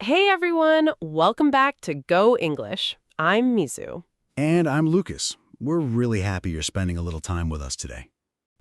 Hey everyone, welcome back to Go English. I'm Mizu. And I'm Lucas. We're really happy you're spending a little time with us today.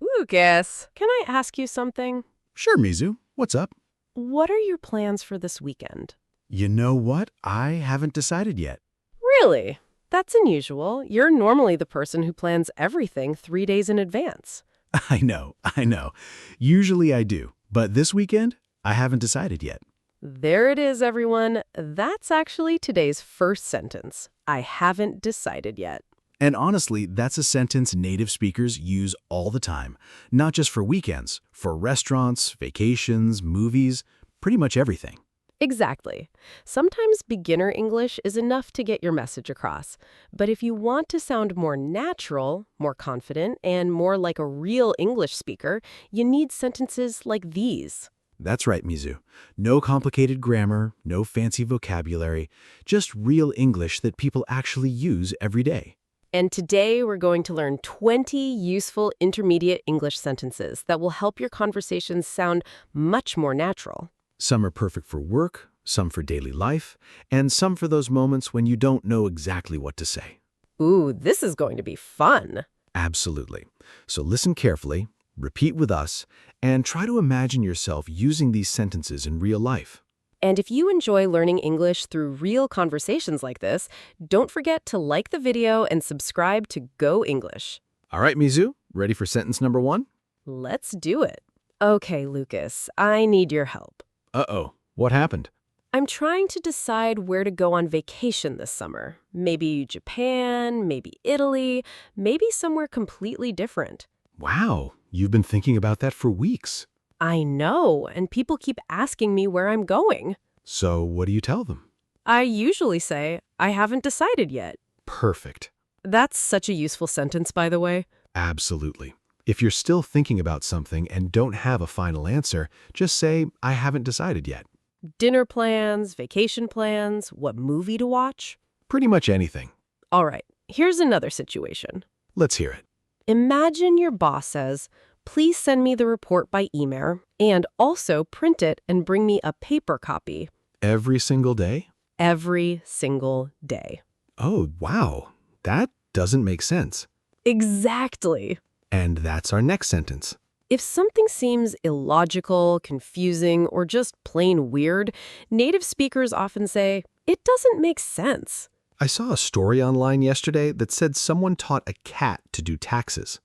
Lucas, can I ask you something? Sure, Mizu. What's up? What are your plans for this weekend? You know what? I haven't decided yet. Really? That's unusual. You're normally the person who plans everything 3 days in advance. I know. Usually I do. But this weekend, I haven't decided yet. There it is, everyone. That's actually today's first sentence. I haven't decided yet. And honestly, that's a sentence native speakers use all the time. Not just for weekends, for restaurants, vacations, movies, pretty much everything. Exactly. Sometimes beginner English is enough to get your message across. But if you want to sound more natural, more confident, and more like a real English speaker, you need sentences like these. That's right, Mizu. No complicated grammar, no fancy vocabulary, just real English that people actually use every day. And today we're going to learn 20 useful intermediate English sentences that will help your conversations sound much more natural. Some are perfect for work, some for daily life, and some for those moments when you don't know exactly what to say. Ooh, this is going to be fun. Absolutely. So listen carefully, repeat with us, and try to imagine yourself using these sentences in real life. And if you enjoy learning English through real conversations like this, don't forget to like the video and subscribe to Go English. All right, Mizu, ready for sentence number 1? Let's do it. Okay, Lucas, I need your help. Uh-oh, what happened? I'm trying to decide where to go on vacation this summer. Maybe Japan, maybe Italy, maybe somewhere completely different. Wow, you've been thinking about that for weeks. I know, and people keep asking me where I'm going. So what do you tell them? I usually say, I haven't decided yet. Perfect. That's such a useful sentence, by the way. Absolutely. If you're still thinking about something and don't have a final answer, just say, I haven't decided yet. Dinner plans, vacation plans, what movie to watch. Pretty much anything. All right, here's another situation. Let's hear it. Imagine your boss says, please send me the report by email and also print it and bring me a paper copy. Every single day? Every single day. Oh, wow. That doesn't make sense. Exactly. And that's our next sentence. If something seems illogical, confusing, or just plain weird, native speakers often say, it doesn't make sense. I saw a story online yesterday that said someone taught a cat to do taxes.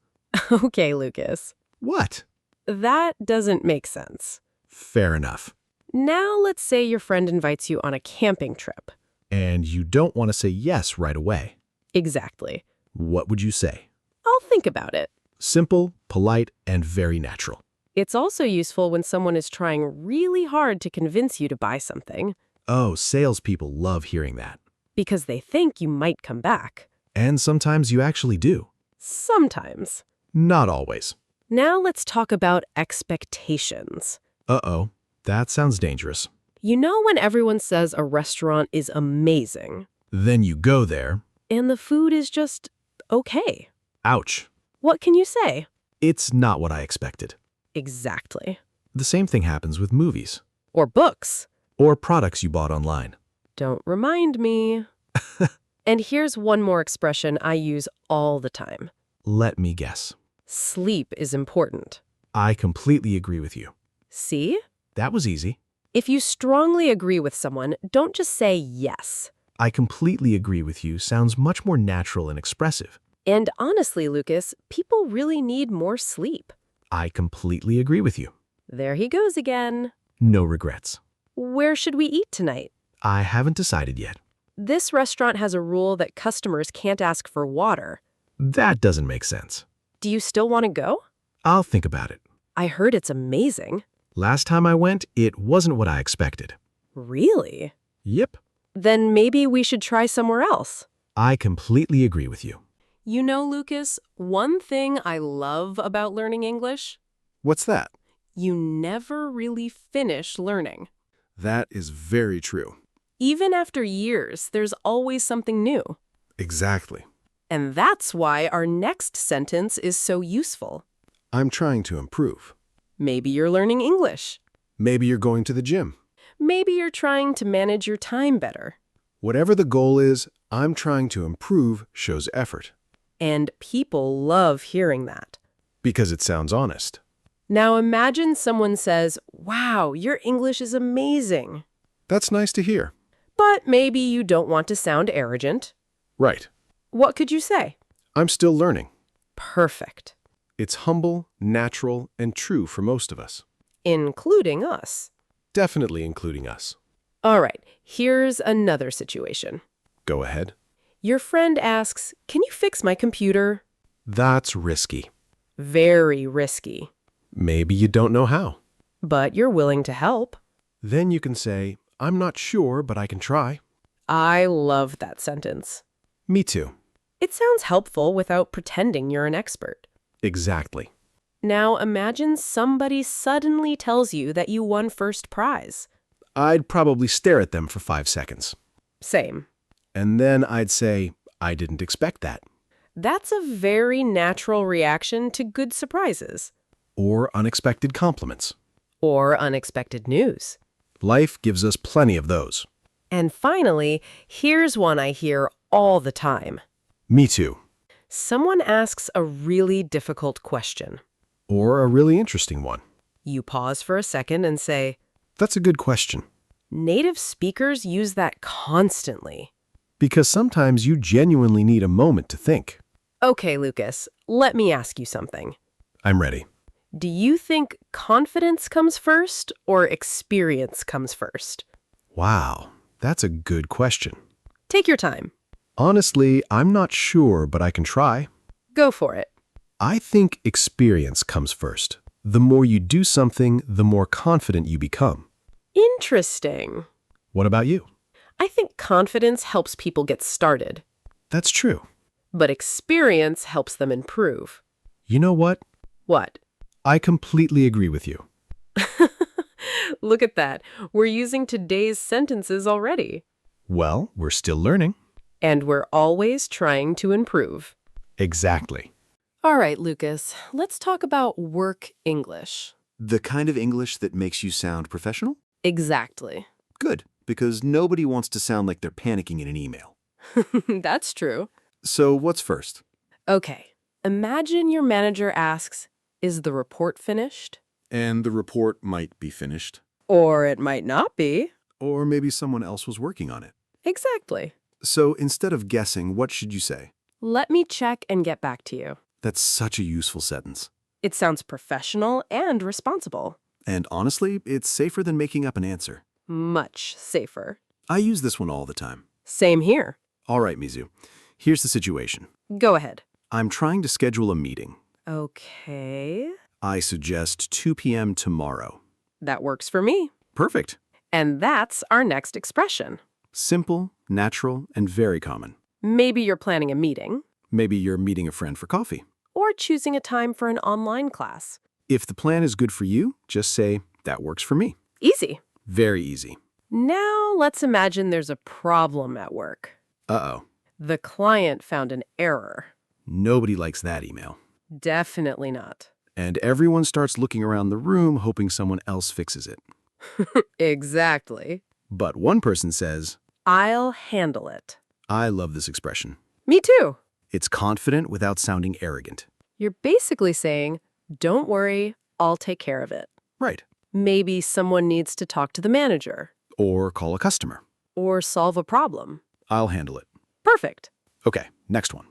Okay, Lucas. What? That doesn't make sense. Fair enough. Now let's say your friend invites you on a camping trip. And you don't want to say yes right away. Exactly. What would you say? I'll think about it. Simple, polite, and very natural. It's also useful when someone is trying really hard to convince you to buy something Oh, salespeople love hearing that. because they think you might come back. And sometimes you actually do. Sometimes. Not always. Now let's talk about expectations. Uh-oh, that sounds dangerous. You know when everyone says a restaurant is amazing Then you go there. and the food is just okay. Ouch. What can you say? It's not what I expected. Exactly. The same thing happens with movies. Or books. Or products you bought online. Don't remind me. And here's one more expression I use all the time. Let me guess. Sleep is important. I completely agree with you. See? That was easy. If you strongly agree with someone, don't just say yes. I completely agree with you sounds much more natural and expressive. And honestly, Lucas, people really need more sleep. I completely agree with you. There he goes again. No regrets. Where should we eat tonight? I haven't decided yet. This restaurant has a rule that customers can't ask for water. That doesn't make sense. Do you still want to go? I'll think about it. I heard it's amazing. Last time I went, it wasn't what I expected. Really? Yep. Then maybe we should try somewhere else. I completely agree with you. You know, Lucas, one thing I love about learning English, What's that? you never really finish learning. That is very true. Even after years, there's always something new. Exactly. And that's why our next sentence is so useful. I'm trying to improve. Maybe you're learning English. Maybe you're going to the gym. Maybe you're trying to manage your time better. Whatever the goal is, I'm trying to improve shows effort. And people love hearing that. Because it sounds honest. Now imagine someone says, "Wow, your English is amazing." That's nice to hear. But maybe you don't want to sound arrogant. Right. What could you say? I'm still learning. Perfect. It's humble, natural, and true for most of us. Including us. Definitely including us. All right, here's another situation. Go ahead. Your friend asks, "Can you fix my computer?" That's risky. Very risky. Maybe you don't know how. But you're willing to help. Then you can say, I'm not sure, but I can try. I love that sentence. Me too. It sounds helpful without pretending you're an expert. Exactly. Now imagine somebody suddenly tells you that you won first prize. I'd probably stare at them for 5 seconds. Same. And then I'd say, I didn't expect that. That's a very natural reaction to good surprises. Or unexpected compliments. Or unexpected news. Life gives us plenty of those. And finally, here's one I hear all the time. Me too. Someone asks a really difficult question. Or a really interesting one. You pause for a second and say, That's a good question. native speakers use that constantly. Because sometimes you genuinely need a moment to think. Okay, Lucas, let me ask you something. I'm ready. Do you think confidence comes first or experience comes first? Wow, that's a good question. Take your time. Honestly, I'm not sure, but I can try. Go for it. I think experience comes first. The more you do something, the more confident you become. Interesting. What about you? I think confidence helps people get started, That's true. but experience helps them improve. You know what? What? I completely agree with you. Look at that. We're using today's sentences already. Well, we're still learning. And we're always trying to improve. Exactly. All right, Lucas, let's talk about work English. The kind of English that makes you sound professional? Exactly. Good, because nobody wants to sound like they're panicking in an email. That's true. So what's first? Okay, imagine your manager asks, "Is the report finished?" And the report might be finished. Or it might not be. Or maybe someone else was working on it. Exactly. So instead of guessing, what should you say? Let me check and get back to you. That's such a useful sentence. It sounds professional and responsible. And honestly, it's safer than making up an answer. Much safer. I use this one all the time. Same here. All right, Mizu. Here's the situation. Go ahead. I'm trying to schedule a meeting. Okay. I suggest 2 p.m. tomorrow. That works for me. Perfect. And that's our next expression. Simple, natural, and very common. Maybe you're planning a meeting. Maybe you're meeting a friend for coffee. Or choosing a time for an online class. If the plan is good for you, just say, that works for me. Easy. Very easy. Now let's imagine there's a problem at work. Uh-oh. The client found an error. Nobody likes that email. Definitely not. And everyone starts looking around the room hoping someone else fixes it. Exactly. But one person says, I'll handle it. I love this expression. Me too. It's confident without sounding arrogant. You're basically saying, don't worry, I'll take care of it. Right. Maybe someone needs to talk to the manager. Or call a customer. Or solve a problem. I'll handle it. Perfect. Okay, next one.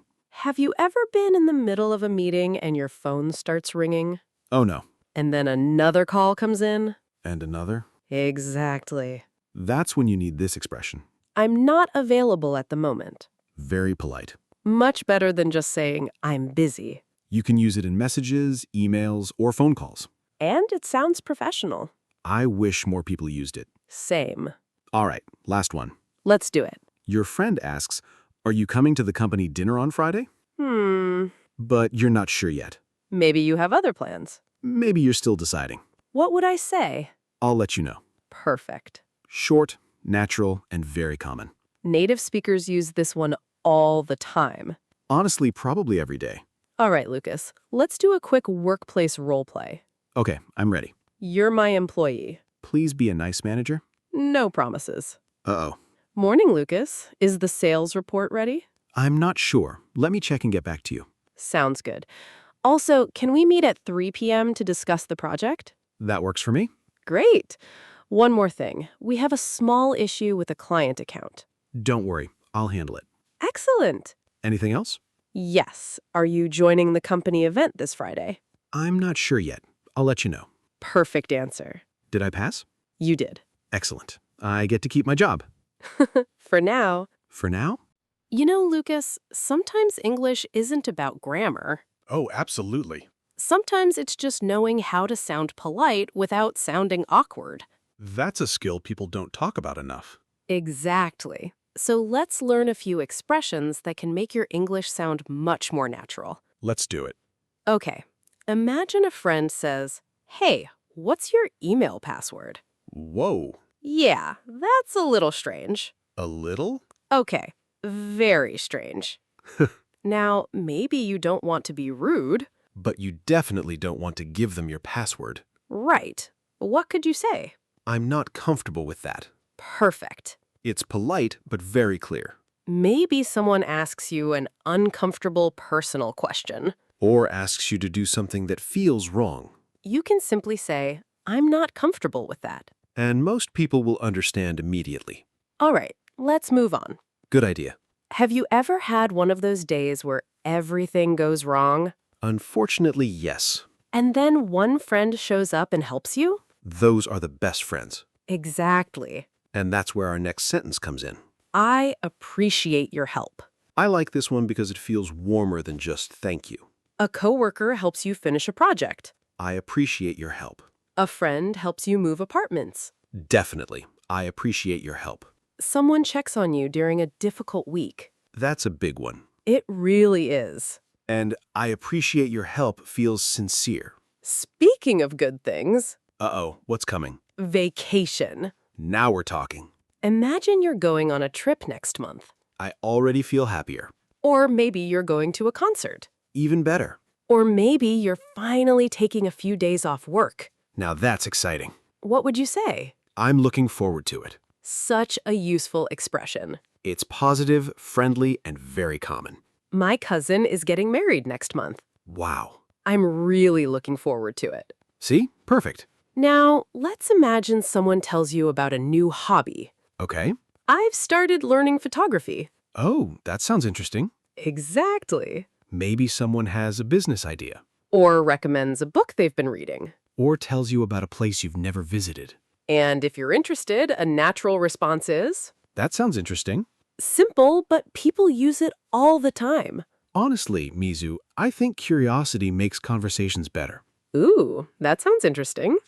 Have you ever been in the middle of a meeting and your phone starts ringing? Oh no. And then another call comes in? And another? Exactly. That's when you need this expression. I'm not available at the moment. Very polite. Much better than just saying, I'm busy. You can use it in messages, emails, or phone calls. And it sounds professional. I wish more people used it. Same. All right, last one. Let's do it. Your friend asks, are you coming to the company dinner on Friday? But you're not sure yet. Maybe you have other plans. Maybe you're still deciding. What would I say? I'll let you know. Perfect. Short, natural, and very common. Native speakers use this one all the time. Honestly, probably every day. All right, Lucas, let's do a quick workplace role play. Okay, I'm ready. You're my employee. Please be a nice manager. No promises. Uh-oh. Morning, Lucas. Is the sales report ready? I'm not sure. Let me check and get back to you. Sounds good. Also, can we meet at 3 p.m. to discuss the project? That works for me? Great. One more thing. We have a small issue with a client account. Don't worry. I'll handle it. Excellent. Anything else? Yes. Are you joining the company event this Friday? I'm not sure yet. I'll let you know. Perfect answer. Did I pass? You did. Excellent. I get to keep my job. For now. For now? You know, Lucas, sometimes English isn't about grammar. Oh, absolutely. Sometimes it's just knowing how to sound polite without sounding awkward. That's a skill people don't talk about enough. Exactly. So let's learn a few expressions that can make your English sound much more natural. Let's do it. Okay, imagine a friend says, "Hey, what's your email password?" Whoa. Yeah, that's a little strange. A little? Okay, very strange. Now, maybe you don't want to be rude. But you definitely don't want to give them your password. Right. What could you say? I'm not comfortable with that. Perfect. It's polite, but very clear. Maybe someone asks you an uncomfortable personal question. Or asks you to do something that feels wrong. You can simply say, "I'm not comfortable with that." And most people will understand immediately. All right, let's move on. Good idea. Have you ever had one of those days where everything goes wrong? Unfortunately, yes. And then one friend shows up and helps you? Those are the best friends. Exactly. And that's where our next sentence comes in. I appreciate your help. I like this one because it feels warmer than just thank you. A coworker helps you finish a project. I appreciate your help. A friend helps you move apartments. Definitely. I appreciate your help. Someone checks on you during a difficult week. That's a big one. It really is. And I appreciate your help feels sincere. Speaking of good things, Uh-oh, what's coming? vacation. Now we're talking. Imagine you're going on a trip next month. I already feel happier. Or maybe you're going to a concert. Even better. Or maybe you're finally taking a few days off work. Now that's exciting. What would you say? I'm looking forward to it. Such a useful expression. It's positive, friendly, and very common. My cousin is getting married next month. Wow. I'm really looking forward to it. See? Perfect. Now, let's imagine someone tells you about a new hobby. Okay. I've started learning photography. Oh, that sounds interesting. Exactly. Maybe someone has a business idea. Or recommends a book they've been reading. Or tells you about a place you've never visited. And if you're interested, a natural response is That sounds interesting. simple, but people use it all the time. Honestly, Mizu, I think curiosity makes conversations better. Ooh, that sounds interesting.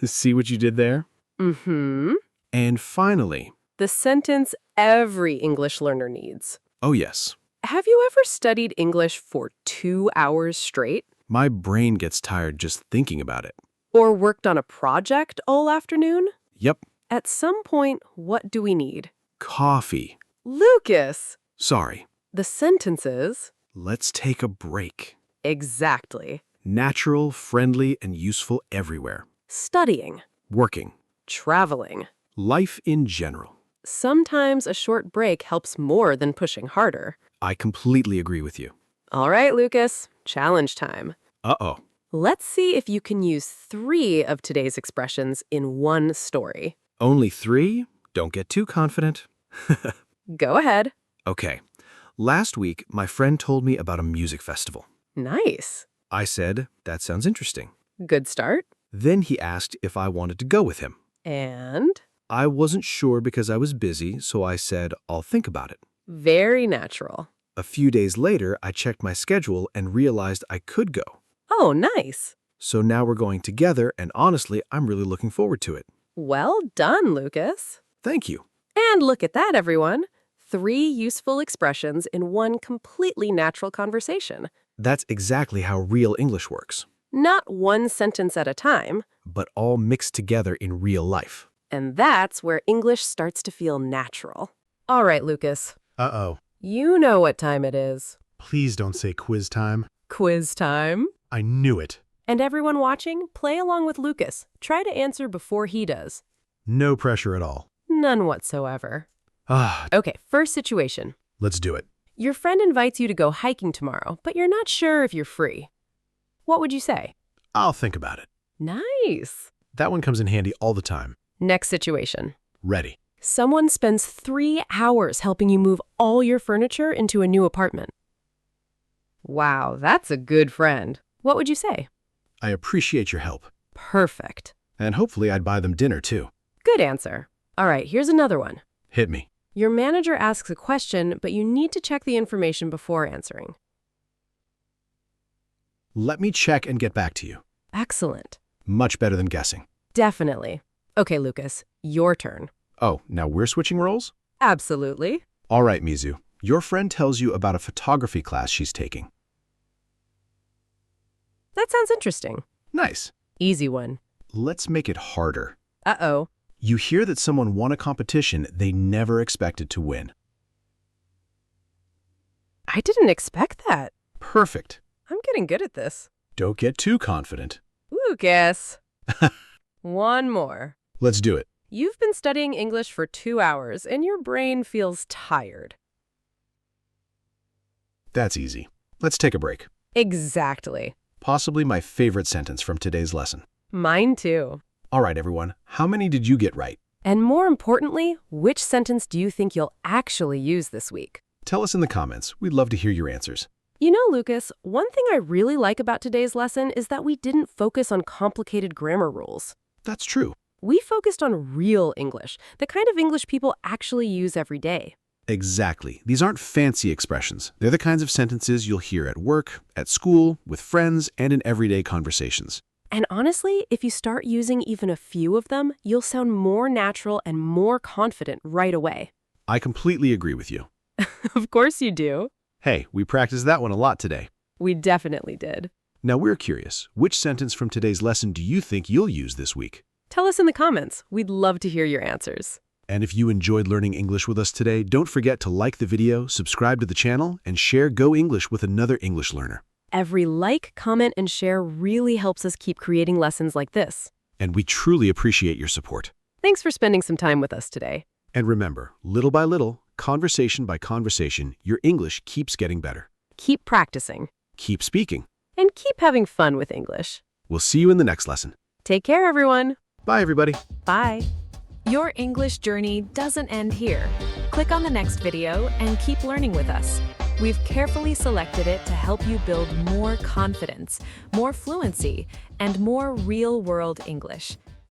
See what you did there? Mm-hmm. And finally, The sentence every English learner needs. oh yes, Have you ever studied English for 2 hours straight? my brain gets tired just thinking about it. Or worked on a project all afternoon? Yep, At some point, what do we need? coffee. Lucas! Sorry. The sentence is Let's take a break. exactly. Natural, friendly, and useful everywhere. Studying, Working. traveling. Life in general. Sometimes a short break helps more than pushing harder. I completely agree with you. All right, Lucas, challenge time. Uh-oh. Let's see if you can use 3 of today's expressions in one story. Only 3? Don't get too confident. Go ahead. Okay. Last week, my friend told me about a music festival. Nice. I said, that sounds interesting. Good start. Then he asked if I wanted to go with him. And I wasn't sure because I was busy, so I said, I'll think about it. very natural. A few days later, I checked my schedule and realized I could go. Oh, nice. So now we're going together, and honestly, I'm really looking forward to it. Well done, Lucas. Thank you. And look at that, everyone. 3 useful expressions in one completely natural conversation. That's exactly how real English works, Not one sentence at a time. but all mixed together in real life. And that's where English starts to feel natural. All right, Lucas. Uh-oh. You know what time it is. Please don't say quiz time. Quiz time. I knew it. And everyone watching, play along with Lucas. Try to answer before he does. No pressure at all. None whatsoever. Ah, Okay, first situation. let's do it. Your friend invites you to go hiking tomorrow, but you're not sure if you're free. What would you say? I'll think about it. Nice. That one comes in handy all the time. Next situation. Ready. Someone spends 3 hours helping you move all your furniture into a new apartment. Wow, that's a good friend. What would you say? I appreciate your help. Perfect. And hopefully I'd buy them dinner too. Good answer. All right, here's another one. Hit me. Your manager asks a question, but you need to check the information before answering. Let me check and get back to you. Excellent. Much better than guessing. Definitely. Okay, Lucas, your turn. Oh, now we're switching roles? Absolutely. All right, Mizu. Your friend tells you about a photography class she's taking. That sounds interesting. Nice. Easy one. Let's make it harder. Uh-oh. You hear that someone won a competition they never expected to win. I didn't expect that. Perfect. I'm getting good at this. Don't get too confident. Lucas. One more. Let's do it. You've been studying English for 2 hours, and your brain feels tired. That's easy. Let's take a break. Exactly. Possibly my favorite sentence from today's lesson. Mine too. All right, everyone. How many did you get right? And more importantly, which sentence do you think you'll actually use this week? Tell us in the comments. We'd love to hear your answers. You know, Lucas, one thing I really like about today's lesson is that we didn't focus on complicated grammar rules. That's true. We focused on real English, the kind of English people actually use every day. Exactly. These aren't fancy expressions. They're the kinds of sentences you'll hear at work, at school, with friends, and in everyday conversations. And honestly, if you start using even a few of them, you'll sound more natural and more confident right away. I completely agree with you. Of course you do. Hey, we practiced that one a lot today. We definitely did. Now we're curious, which sentence from today's lesson do you think you'll use this week? Tell us in the comments. We'd love to hear your answers. And if you enjoyed learning English with us today, don't forget to like the video, subscribe to the channel, and share Go English with another English learner. Every like, comment, and share really helps us keep creating lessons like this. And we truly appreciate your support. Thanks for spending some time with us today. And remember, little by little, conversation by conversation, your English keeps getting better. Keep practicing. Keep speaking. And keep having fun with English. We'll see you in the next lesson. Take care, everyone. Bye, everybody. Bye. Your English journey doesn't end here. Click on the next video and keep learning with us. We've carefully selected it to help you build more confidence, more fluency, and more real-world English.